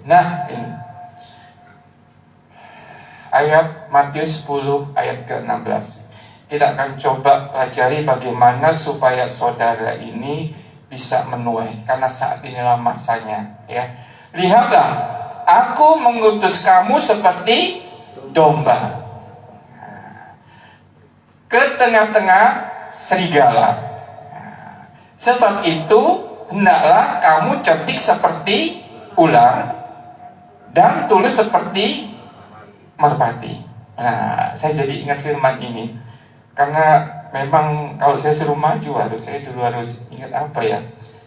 Nah, ini ayat Matius 10 ayat ke-16. Kita akan coba pelajari bagaimana supaya saudara ini bisa menuai, karena saat inilah masanya, ya. Lihatlah, aku mengutus kamu seperti domba ke tengah-tengah serigala. Sebab itu hendaklah kamu cerdik seperti ular dan tulus seperti merpati. Nah, saya jadi ingat firman ini karena memang kalau saya suruh maju, saya dulu harus ingat apa ya.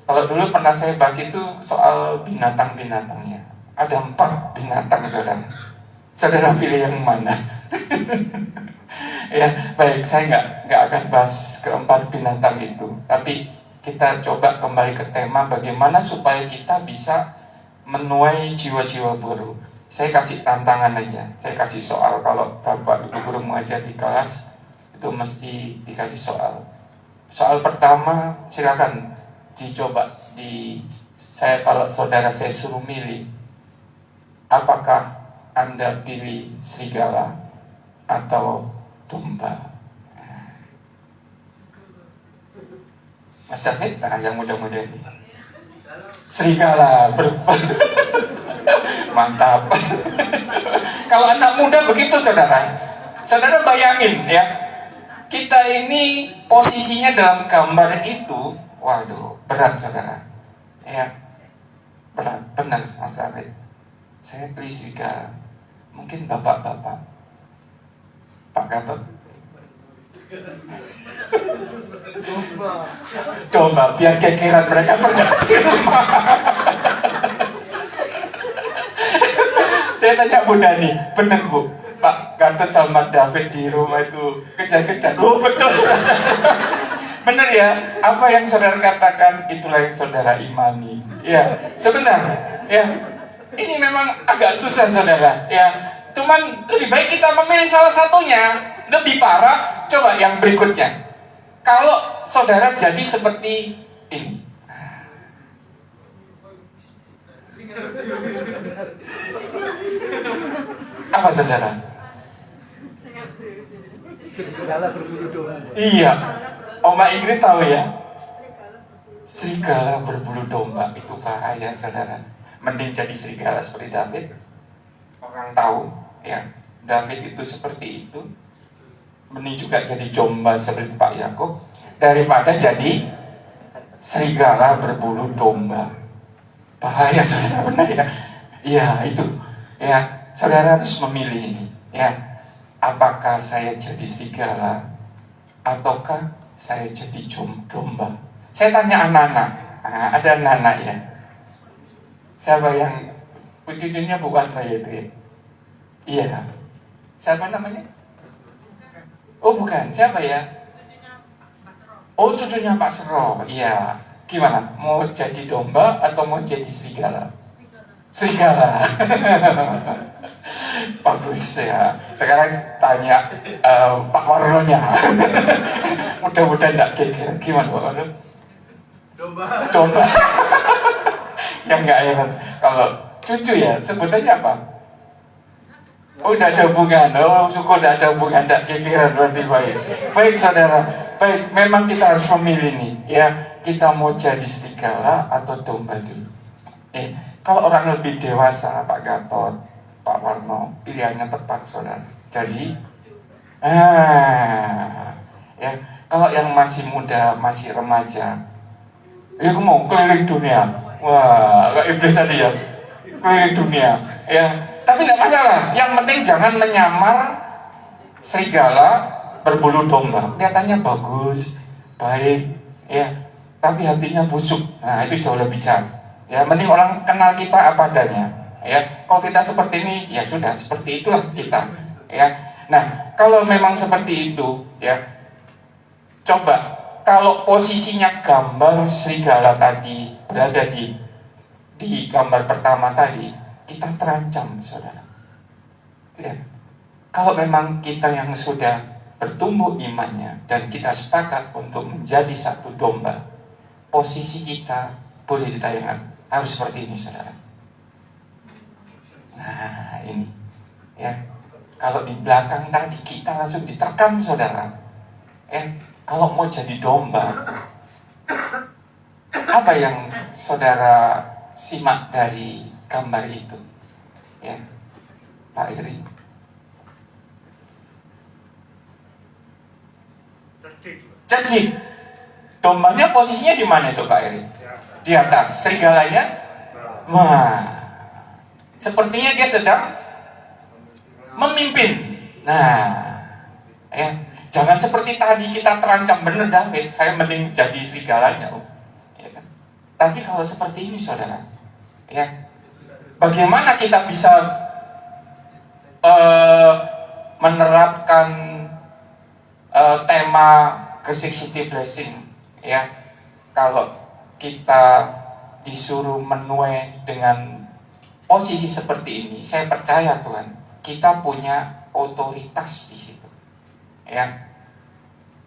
Kalau dulu pernah saya bahas itu soal binatang-binatangnya. Ada 4 binatang, saudara. Saudara pilih yang mana? Ya, baik, saya nggak akan bahas keempat binatang itu. Tapi kita coba kembali ke tema bagaimana supaya kita bisa menuai jiwa-jiwa baru. Saya kasih tantangan aja. Saya kasih soal, kalau Bapak Ibu guru mengajar di kelas itu mesti dikasih soal. Soal pertama silakan dicoba kalau saudara saya suruh milih, apakah Anda pilih serigala atau domba? Mas Syahid, yang muda-muda ini serigala mantap. Kalau anak muda begitu, saudara bayangin ya, kita ini posisinya dalam gambar itu, waduh, berat saudara, ya, berat, benar Mas Syahid. Saya pilih serigala. Mungkin bapak-bapak, Pak Gatot, domba, biar kekiran mereka pergi di rumah. Saya tanya Bu Dani, bener Bu, Pak Gatot sama David di rumah itu kejar-kejar? Oh betul. Bener ya, apa yang saudara katakan itulah yang saudara imani. Ya, sebenarnya ya, ini memang agak susah saudara ya. Cuman lebih baik kita memilih salah satunya. Lebih parah, coba yang berikutnya. Kalau saudara jadi seperti ini, apa saudara? Serigala berbulu domba. Iya, Oma Ingrid tahu ya. Serigala berbulu domba itu bahaya saudara. Mending jadi serigala seperti David. Orang tahu ya, David itu seperti itu. Mending juga jadi domba seperti Pak Yakub daripada jadi serigala berbulu domba. Bahaya saudara, benar ya? Iya itu ya, saudara harus memilih ini ya. Apakah saya jadi serigala ataukah saya jadi domba? Saya tanya anak-anak. Ada anak-anak ya. Siapa yang cucunya bukan saya itu ya? Iya. Siapa namanya? Oh bukan, siapa ya? Oh cucunya Pak Sero. Iya. Gimana? Mau jadi domba atau mau jadi serigala? Serigala. Bagus ya. Sekarang tanya Pak Warnonya. Mudah-mudahan tidak geger. Gimana Pak Warno? Domba. Yang enggak ya. Kalau cucu ya, sebutannya apa? Oh, tidak ada hubungan. Oh, syukur tidak ada hubungan, tidak kekiran berarti baik. Baik saudara, baik. Memang kita harus memilih nih, ya. Kita mau jadi serigala atau domba dulu. Kalau orang lebih dewasa, Pak Gatot, Pak Warno, pilihannya tepat saudara. Jadi, ya. Kalau yang masih muda, masih remaja, aku mau keliling dunia. Wah, kayak iblis tadi ya, keliling dunia, ya. Tapi tidak masalah, yang penting jangan menyamar serigala berbulu domba. Kelihatannya bagus, baik, ya, tapi hatinya busuk. Nah itu jauh lebih jahat. Ya, mending orang kenal kita apa adanya. Ya, kalau kita seperti ini, ya sudah, seperti itulah kita. Ya, nah kalau memang seperti itu, ya, coba kalau posisinya gambar serigala tadi berada di gambar pertama tadi, kita terancam, saudara. Ya. Kalau memang kita yang sudah bertumbuh imannya dan kita sepakat untuk menjadi satu domba, posisi kita boleh ditayangkan harus seperti ini, saudara. Kalau di belakang tadi kita langsung diterkam, saudara. Kalau mau jadi domba, apa yang saudara simak dari gambar itu? Ya, Pak Iri. Cacing. Dombanya posisinya di mana itu, Pak Iri? Di atas. Serigalanya? Wah, sepertinya dia sedang memimpin. Nah, ya, jangan seperti tadi kita terancam, bener David, saya mending jadi serigalanya. Ya kan? Tapi kalau seperti ini, saudara, ya, bagaimana kita bisa menerapkan tema Gresik City Blessing, ya, kalau kita disuruh menuai dengan posisi seperti ini? Saya percaya Tuhan, kita punya otoritas di situ, ya.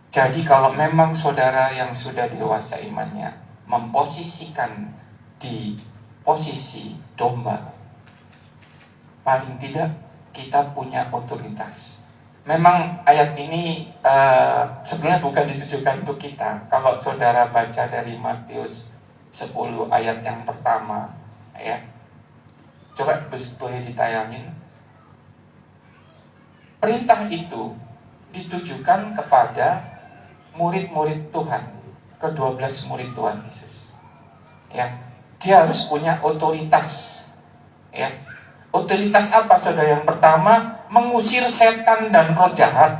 Jadi kalau memang saudara yang sudah dewasa imannya memposisikan di posisi domba, paling tidak kita punya otoritas. Memang ayat ini sebenarnya bukan ditujukan untuk kita. Kalau saudara baca dari Matius 10 ayat yang pertama, ya, coba boleh ditayangin. Perintah itu ditujukan kepada murid-murid Tuhan, ke-12 murid Tuhan Yesus. Ya, dia harus punya otoritas. Ya, otoritas apa, saudara? Yang pertama, mengusir setan dan roh jahat.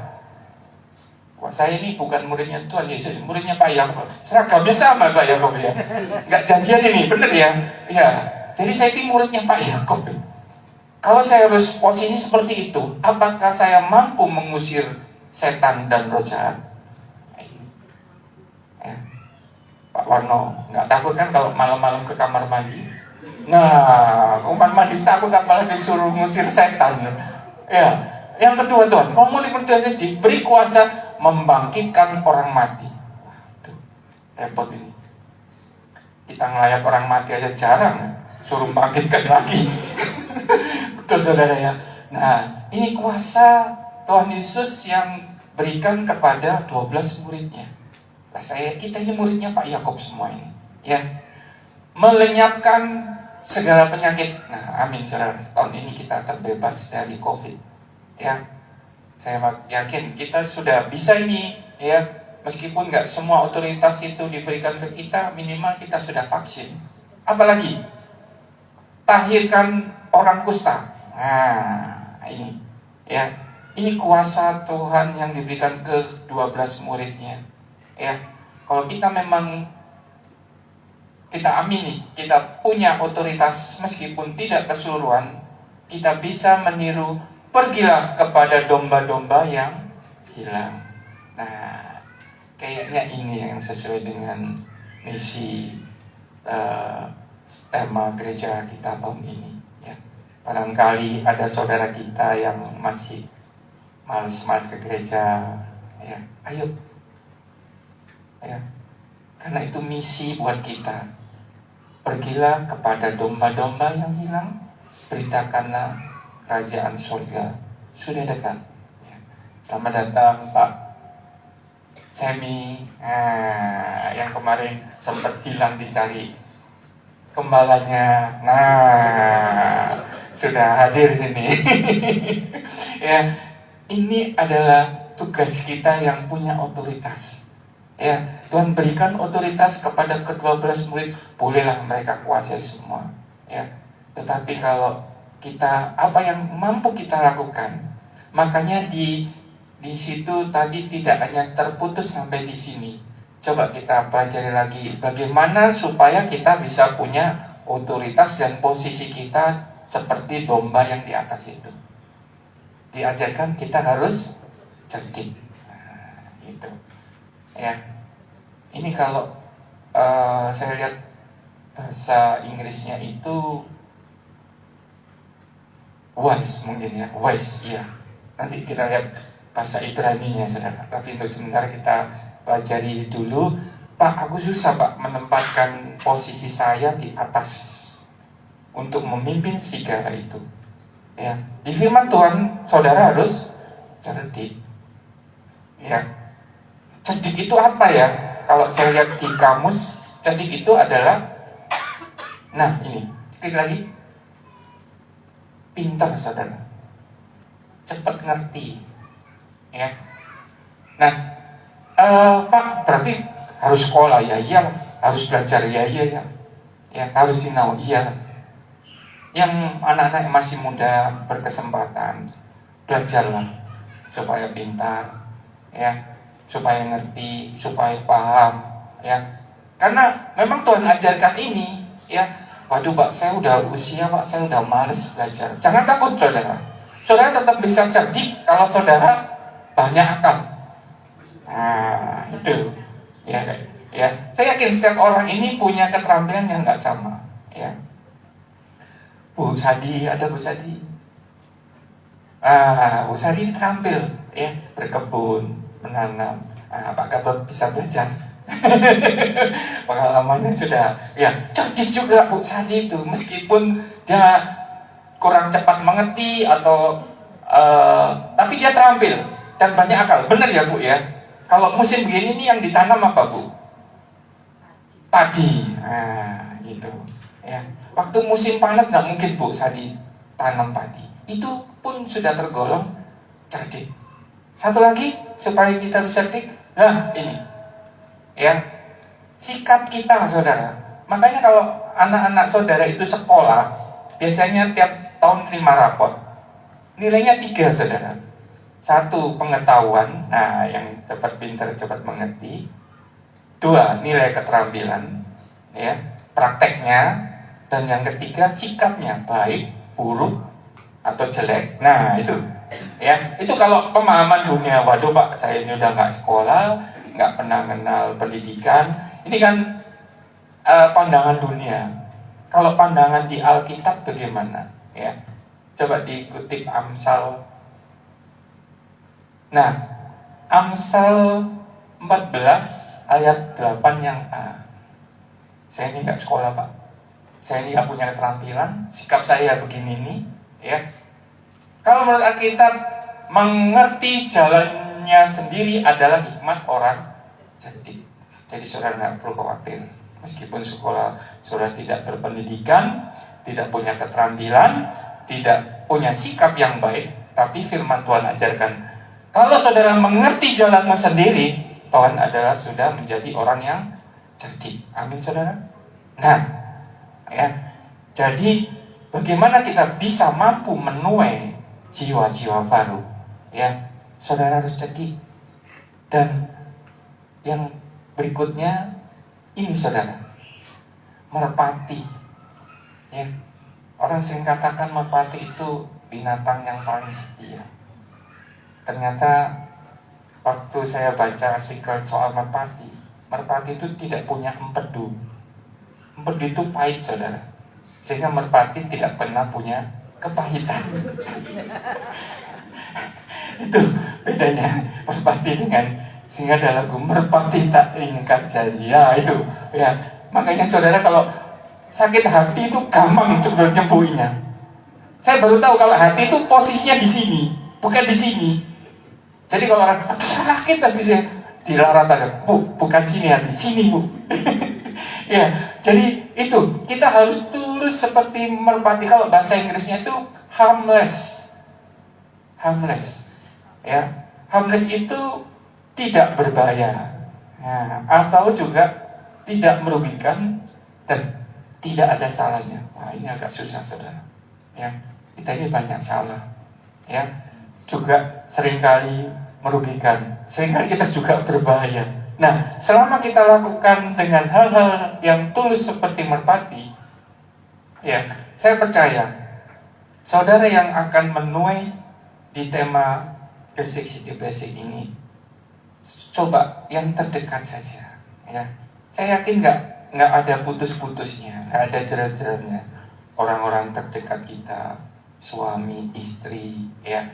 Wah, saya ini bukan muridnya Tuhan Yesus, muridnya Pak Yakob. Seragamnya sama Pak Yakob, ya. Nggak janjian ini, bener ya? Ya. Jadi saya ini muridnya Pak Yakob. Kalau saya harus posisi seperti itu, apakah saya mampu mengusir setan dan roh jahat? Ya. Pak Warno, nggak takut kan kalau malam-malam ke kamar mandi? Nah, kamar mandi takut, apalagi disuruh ngusir setan. Ya. Yang kedua, Tuhan, kalau mau diberi kuasa membangkitkan orang mati. Waduh, repot ini. Kita ngelayap orang mati aja jarang, suruh bangkitkan lagi. Betul, saudara, ya. Nah, ini kuasa Tuhan Yesus yang berikan kepada 12 muridnya. Nah, kita ini muridnya Pak Yakob semua ini, ya. Melenyapkan segala penyakit. Nah, amin, saudara. Tahun ini kita terbebas dari COVID. Ya, saya yakin kita sudah bisa ini, ya. Meskipun nggak semua otoritas itu diberikan ke kita, minimal kita sudah vaksin. Apalagi tahirkan orang kusta. Nah, ini, ya, ini kuasa Tuhan yang diberikan ke 12 muridnya. Ya, kalau kita memang kita amini, kita punya otoritas meskipun tidak keseluruhan, kita bisa meniru. Pergilah kepada domba-domba yang hilang. Nah, kayaknya ini yang sesuai dengan misi tema gereja kita tahun ini, ya. Barangkali ada saudara kita yang masih malas ke gereja, ya. Ayo, ya. Karena itu misi buat kita. Pergilah kepada domba-domba yang hilang, beritakanlah kerajaan surga sudah dekat. Ya. Selamat datang Pak Semi, yang kemarin sempat hilang dicari gembalanya. Nah, sudah hadir sini. Ya, ini adalah tugas kita yang punya otoritas. Ya, Tuhan berikan otoritas kepada ke-12 murid, bolehlah mereka kuasai semua. Ya, tetapi kalau kita, apa yang mampu kita lakukan, makanya di situ tadi tidak hanya terputus sampai di sini. Coba kita pelajari lagi bagaimana supaya kita bisa punya otoritas dan posisi kita seperti domba yang di atas itu. Diajarkan kita harus cerdik. Nah, itu. Ya. Ini kalau saya lihat bahasa Inggrisnya itu wise, mungkin ya, wise, iya. Nanti kita lihat bahasa Ibrani-nya, saudara. Tapi untuk sementara kita pelajari dulu. Pak, aku susah Pak menempatkan posisi saya di atas untuk memimpin serigala itu. Ya, di firman Tuhan saudara harus cerdik. Ya, cerdik itu apa ya? Kalau saya lihat di kamus, cerdik itu adalah, nah ini, klik lagi, pintar saudara, cepat ngerti. Ya, nah, Pak berarti harus sekolah ya? Iya. Harus belajar ya? Iya. Ya, harus sinau, iya. Yang anak-anak yang masih muda berkesempatan, belajarlah supaya pintar, ya, supaya ngerti, supaya paham, ya. Karena memang Tuhan ajarkan ini, ya. Waduh Pak, saya udah usia Pak, saya udah males belajar. Jangan takut saudara. Saudara tetap bisa cerdik kalau saudara banyak akal. Nah, itu, ya. Saya yakin setiap orang ini punya keterampilan yang nggak sama, ya. Bu Sadi, ada Bu Sadi. Bu Sadi terampil, ya, berkebun, menanam. Pak Gabab bisa belajar. Pengalamannya sudah, ya, cerdik juga Bu Sadi itu, meskipun dia kurang cepat mengerti atau tapi dia terampil dan banyak akal. Benar ya Bu ya? Kalau musim begini ini yang ditanam apa Bu? Padi. Nah, gitu. Ya. Waktu musim panas nggak mungkin Bu Sadi tanam padi. Itu pun sudah tergolong cerdik. Satu lagi supaya kita bisa cerdik. Nah ini, ya, sikap kita saudara. Makanya kalau anak-anak saudara itu sekolah, biasanya tiap tahun terima rapor. Nilainya 3 saudara. 1 pengetahuan, nah yang cepat pintar cepat mengerti. 2 nilai keterampilan, ya, prakteknya. Dan yang ketiga sikapnya, baik, buruk, atau jelek. Nah itu, ya, itu kalau pemahaman dunia. Waduh Pak, saya ini udah nggak sekolah, nggak pernah kenal pendidikan. Ini kan pandangan dunia. Kalau pandangan di Alkitab bagaimana? Ya, coba dikutip Amsal. Nah, Amsal 14 ayat 8 yang A. Saya ini nggak sekolah Pak. Saya ini gak punya keterampilan, sikap saya begini nih, ya. Kalau menurut Alkitab, mengerti jalannya sendiri adalah hikmat orang cerdik. Jadi saudara gak perlu khawatir. Meskipun sekolah saudara tidak berpendidikan, tidak punya keterampilan, tidak punya sikap yang baik, tapi firman Tuhan ajarkan, kalau saudara mengerti jalanmu sendiri, Tuhan adalah sudah menjadi orang yang cerdik. Amin saudara. Nah, ya, jadi bagaimana kita bisa mampu menuai jiwa-jiwa baru? Ya, saudara harus cerdik. Dan yang berikutnya ini saudara, merpati. Ya, orang sering katakan merpati itu binatang yang paling setia. Ternyata waktu saya baca artikel soal merpati, merpati itu tidak punya empedu. Empedu itu pahit saudara, sehingga merpati tidak pernah punya kepahitan. Itu bedanya merpati dengan, sehingga ada lagu merpati tak ingkar janji. Ya itu, ya, makanya saudara kalau sakit hati itu gampang sebetulnya nyembuhinya. Saya baru tahu kalau hati itu posisinya di sini, bukan di sini. Jadi kalau orang sakit tapi saya dilarang tadi, Bu, bukan sini hati, sini Bu. Ya, jadi itu kita harus tulus seperti merpati. Kalau bahasa Inggrisnya itu harmless, ya, harmless itu tidak berbahaya, nah, atau juga tidak merugikan dan tidak ada salahnya. Wah, ini agak susah saudara. Ya, kita ini banyak salah, ya, juga seringkali merugikan, seringkali kita juga berbahaya. Nah, selama kita lakukan dengan hal-hal yang tulus seperti merpati, ya, saya percaya saudara yang akan menuai di tema Basic City Basic ini, coba yang terdekat saja, ya. Saya yakin nggak ada putus-putusnya, nggak ada jerat-jeratnya. Orang-orang terdekat kita, suami, istri, ya.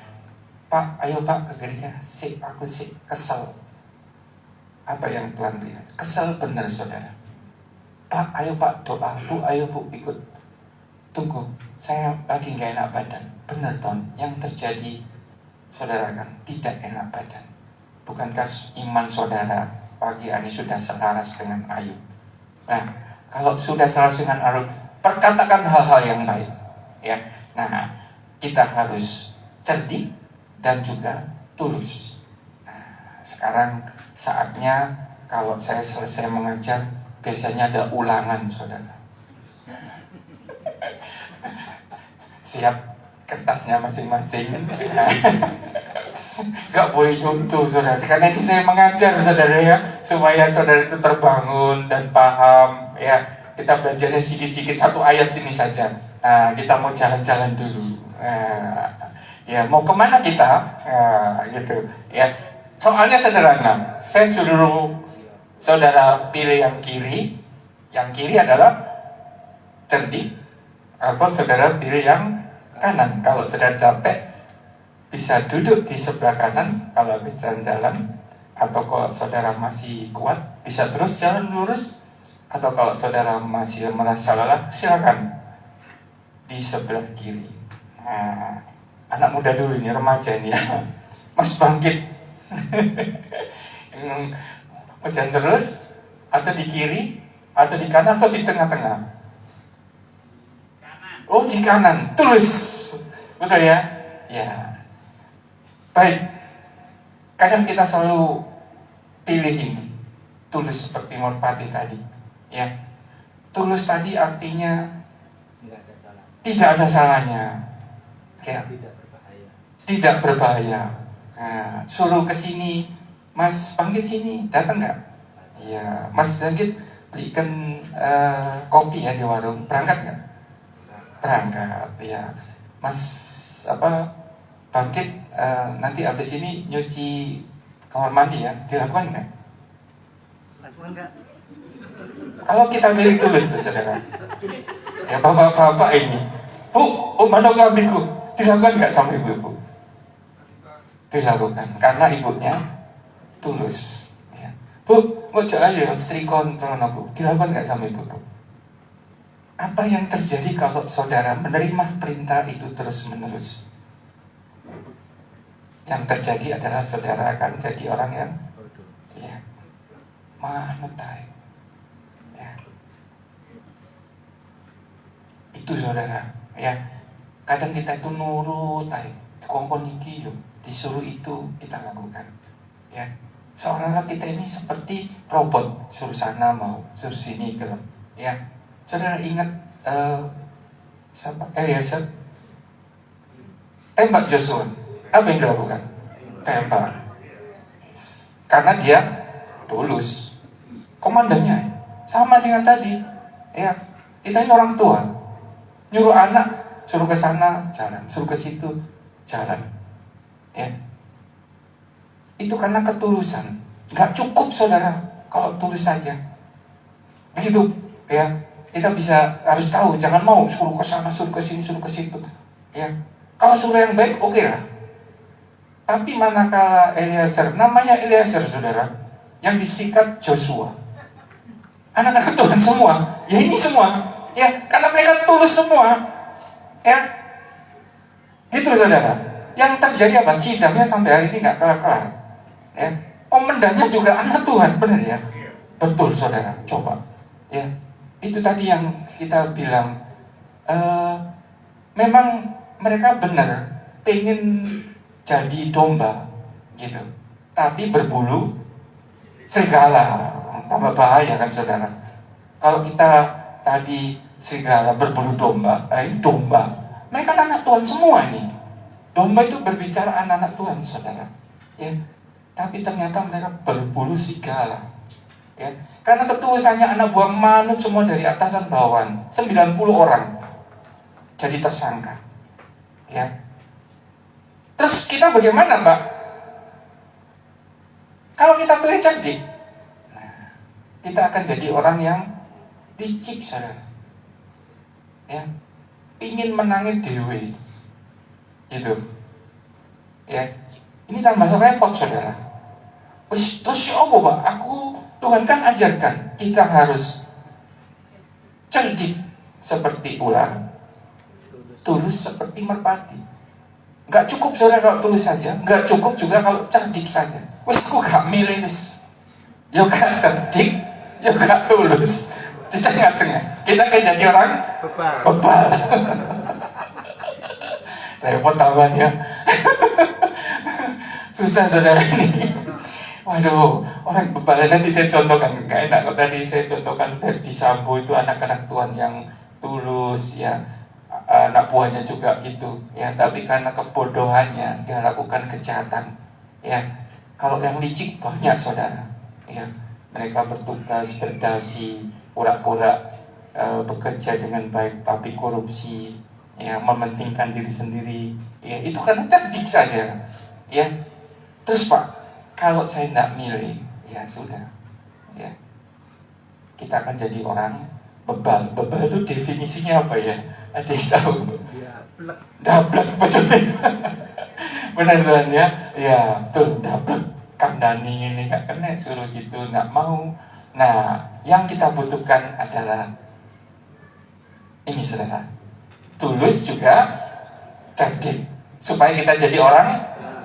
Pak, ayo Pak ke gereja, aku kesel. Apa yang Tuhan lihat? Kesel benar saudara. Pak, ayo Pak doa, Bu, ayo Bu ikut. tunggu, saya lagi nggak enak badan. Benar Ton, yang terjadi saudara kan tidak enak badan. Bukankah iman saudara pagi ini sudah selaras dengan Ayub? Nah, kalau sudah selaras dengan Ayub, perkatakan hal-hal yang baik. Ya, nah kita harus cerdik dan juga tulus. Nah, sekarang saatnya kalau saya selesai mengajar, biasanya ada ulangan, saudara. Siap kertasnya masing-masing. Gak boleh nyuntuh, saudara. Karena ini saya mengajar, saudara ya, supaya saudara itu terbangun dan paham. Ya, kita belajarnya sedikit-sedikit, satu ayat ini saja. Nah, kita mau jalan-jalan dulu. Ya, mau kemana kita? Gitu. Ya, soalnya sederhana. Saya suruh saudara pilih yang kiri. Yang kiri adalah cerdik. Atau saudara pilih yang kanan. Kalau saudara capek, bisa duduk di sebelah kanan kalau habis jalan-jalan. Atau kalau saudara masih kuat, bisa terus jalan lurus. Atau kalau saudara masih merasa lelah, silakan di sebelah kiri. Nah, anak muda dulu ini, remaja ini ya. Mas bangkit. Mau jalan terus, atau di kiri, atau di kanan, atau di tengah-tengah. Oh, di kanan, tulus. Betul ya? Ya. Baik. Kadang kita selalu pilih ini. Tulus seperti Morpati tadi. Ya. Tulus tadi artinya tidak ada salahnya. Ya. Tidak berbahaya. Nah, suruh ke sini, Mas bangkit sini, datang nggak? Iya, Mas bangkit belikan kopi ya di warung, berangkat nggak? Berangkat, ya. Mas bangkit nanti abis ini nyuci kamar mandi ya, dilakukan nggak? Lakukan nggak? Kalau kita pilih tulus, saudara. Ya bapak-bapak ini, Bu, mana lambiku? Dilakukan nggak sama ibu-ibu? Dilakukan, karena ibunya tulus. Ya. Bu, mau jalan ya, setrikon calon aku. Dilakukan nggak sama ibu-ibu? Apa yang terjadi kalau saudara menerima perintah itu terus-menerus? Yang terjadi adalah saudara akan jadi orang yang ya, manutai. Ya. Itu saudara, ya. Kadang kita itu nurut, kongkon iki yo, disuruh itu kita lakukan. Ya. Seolah-olah kita ini seperti robot, suruh sana mau, suruh sini gitu. Ya. Saudara ingat siapa? Eliezer tembak Joshua. Apa yang dilakukan? Tembak. Karena dia tulus. Komandannya sama dengan tadi. Ya, kita ini orang tua. Nyuruh anak suruh ke sana jalan, suruh ke situ jalan. Ya. Itu karena ketulusan. Gak cukup saudara kalau tulus saja. Begitu, ya. Kita harus tahu, jangan mau suruh ke sana, suruh ke sini, suruh ke situ. Ya. Kalau suruh yang baik, oke lah. Tapi manakala Eliezer, namanya Eliezer saudara, yang disikat Joshua, anak-anak Tuhan semua, ya ini semua, ya karena mereka tulus semua, ya, gitu saudara. Yang terjadi apa? Sidangnya sampai hari ini nggak kelar-kelar, ya. Komandannya juga anak Tuhan, benar ya? Betul saudara, coba, ya. Itu tadi yang kita bilang, memang mereka benar pengen jadi domba gitu, tapi berbulu serigala, tambah bahaya kan saudara. Kalau kita tadi serigala berbulu domba, ini domba, mereka anak Tuhan semua ini. Domba itu berbicara anak-anak Tuhan saudara, ya. Tapi ternyata mereka berbulu serigala, ya. Karena ketulusannya anak buah manut semua dari atasan bawahan, 90 orang jadi tersangka, ya. Terus kita bagaimana, Pak? Kalau kita pilih cerdik, nah, kita akan jadi orang yang licik, saudara. Ya, ingin menangin dewe, gitu. Ya, ini tambah repot, saudara. Terus apa, Pak? Tuhan kan ajarkan kita harus cerdik seperti ular, tulus seperti merpati. Nggak cukup saudara kalau tulus saja, nggak cukup juga kalau cerdik saja. Wes aku gak milih wes. Yo gak cerdik, yo gak tulus. Di tengah-tengah. Kita kan jadi orang bebal. Repot tambahan ya. Susah saudara ini. Waduh, orang bebal. Nanti saya contohkan, gak enak kalau tadi saya contohkan Verdi Sambo itu anak-anak Tuhan yang tulus ya, anak buahnya juga gitu ya, tapi karena kebodohannya dia lakukan kejahatan ya. Kalau yang licik banyak saudara ya, mereka bertugas berdasi, pura-pura bekerja dengan baik tapi korupsi ya, mementingkan diri sendiri ya, itu karena cerdik saja ya. Terus Pak, kalau saya tidak milih ya sudah ya, kita akan jadi orang bebal. Bebal itu definisinya apa ya? Ada yang tahu? Dablek, betul. Benar Tuhan ya? Ya, betul, dablek. Kandani ini gak kena, suruh gitu, gak mau. Nah, yang kita butuhkan adalah ini saudara, tulus juga cerdik, supaya kita jadi orang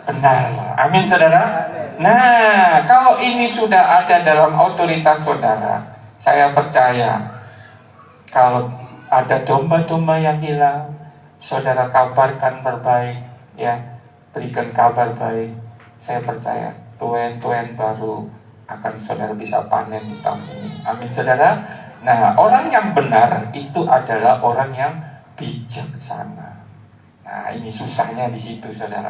benar. Amin saudara. Nah, kalau ini sudah ada dalam otoritas saudara, saya percaya kalau ada domba-domba yang hilang, saudara kabarkan berbaik ya, berikan kabar baik. Saya percaya tuen-tuen baru akan saudara bisa panen di tahun ini. Amin saudara. Nah, orang yang benar itu adalah orang yang bijaksana. Nah, ini susahnya di situ saudara.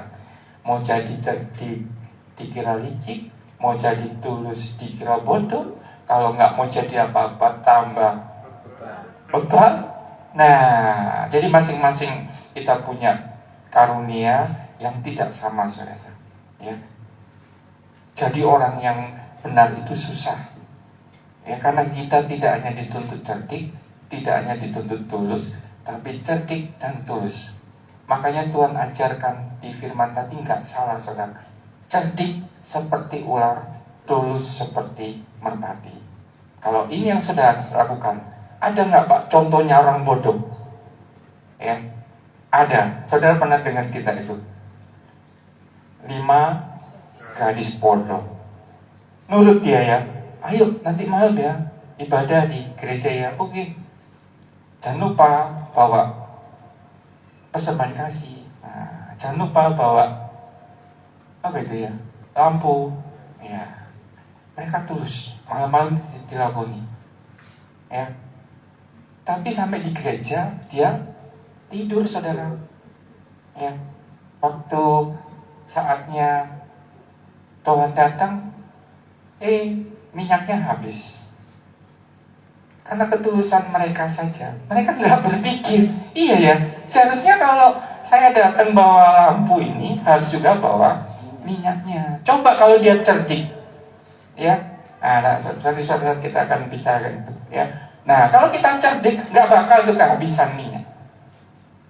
Mau jadi cerdik dikira licik, mau jadi tulus dikira bodoh, kalau nggak mau jadi apa-apa tambah bebal. Nah, jadi masing-masing kita punya karunia yang tidak sama saudara ya. Jadi orang yang benar itu susah ya, karena kita tidak hanya dituntut cerdik, tidak hanya dituntut tulus, tapi cerdik dan tulus. Makanya Tuhan ajarkan di firman tadi nggak salah saudara, cerdik seperti ular, tulus seperti merpati. Kalau ini yang saudara lakukan, ada nggak Pak contohnya orang bodoh? Ya, ada. Saudara pernah dengar kita itu 5 gadis bodoh. Nurut dia ya, ayo nanti malam ya ibadah di gereja ya, oke. Jangan lupa bawa persembahan kasih. Nah, jangan lupa bawa apa itu ya, lampu. Ya, mereka tulus malam-malam dilakoni. Ya, tapi sampai di gereja dia tidur saudara. Ya, waktu saatnya Tuhan datang, minyaknya habis. Karena ketulusan mereka saja. Mereka nggak berpikir, iya ya, seharusnya kalau saya datang bawa lampu ini harus juga bawa minyaknya. Coba kalau dia cerdik, ya. Nah, suatu saat kita akan bicara itu, ya. Nah, kalau kita cerdik, nggak bakal kehabisan minyak.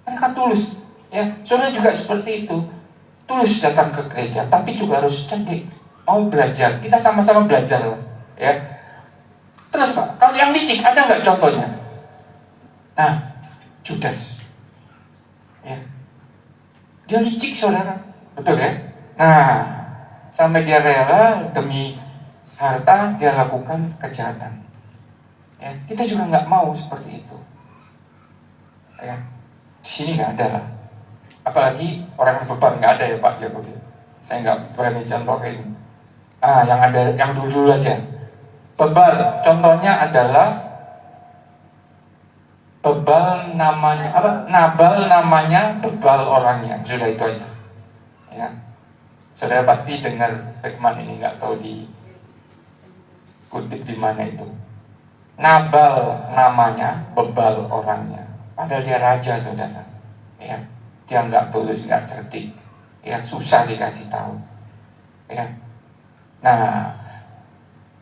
Mereka tulus, ya. Saudara juga seperti itu. Tulus datang ke gereja, tapi juga harus cerdik, mau belajar. Kita sama-sama belajar, ya. Terus Pak, kalau yang licik ada nggak contohnya? Nah, Judas, ya, dia licik saudara, betul ya? Nah, sampai dia rela demi harta dia lakukan kejahatan. Ya, kita juga nggak mau seperti itu. Ya, di sini nggak ada lah. Apalagi orang yang beban nggak ada ya Pak Jokowi. Saya nggak berani contohin. Yang ada yang dulu aja. Bebal, contohnya adalah bebal namanya apa? Nabal namanya, bebal orangnya. Sudah itu aja. Ya, saudara pasti dengar firman ini, nggak tahu di kutip di mana itu. Nabal namanya, bebal orangnya. Padahal dia raja saudara. Ya, dia nggak tulus, nggak cerdik. Ya, susah dikasih tahu. Ya, nah.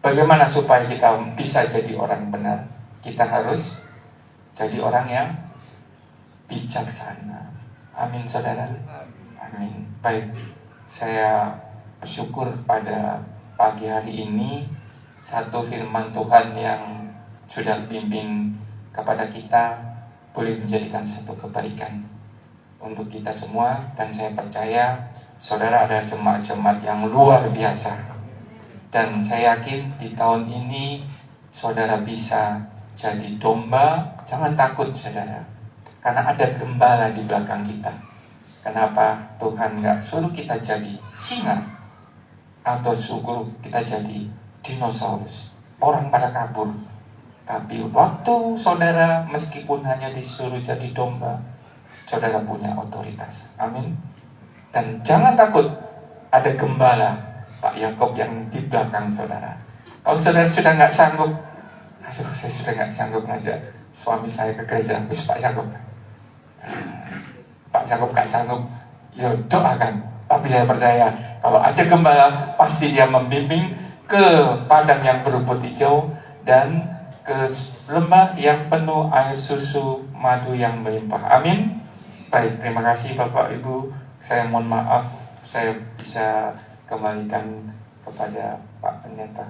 Bagaimana supaya kita bisa jadi orang benar? Kita harus jadi orang yang bijaksana. Amin saudara. Amin. Baik, saya bersyukur pada pagi hari ini satu firman Tuhan yang sudah bimbing kepada kita boleh menjadikan satu kebaikan untuk kita semua. Dan saya percaya saudara ada jemaat-jemaat yang luar biasa. Dan saya yakin di tahun ini saudara bisa jadi domba. Jangan takut saudara, karena ada gembala di belakang kita. Kenapa Tuhan gak suruh kita jadi singa, atau suruh kita jadi dinosaurus? Orang pada kabur. Tapi waktu saudara meskipun hanya disuruh jadi domba, saudara punya otoritas. Amin. Dan jangan takut, ada gembala Pak Yakob yang di belakang saudara. Kalau saudara sudah nggak sanggup, aduh saya sudah nggak sanggup ngajak suami saya ke gereja, wis Pak Yakob. Pak Yakob nggak sanggup, ya doakan. Tapi saya percaya kalau ada gembala, pasti dia membimbing ke padang yang berumput hijau dan ke lembah yang penuh air susu madu yang melimpah. Amin. Baik, terima kasih Bapak Ibu. Saya mohon maaf, saya bisa kembalikan kepada Pak Pendeta.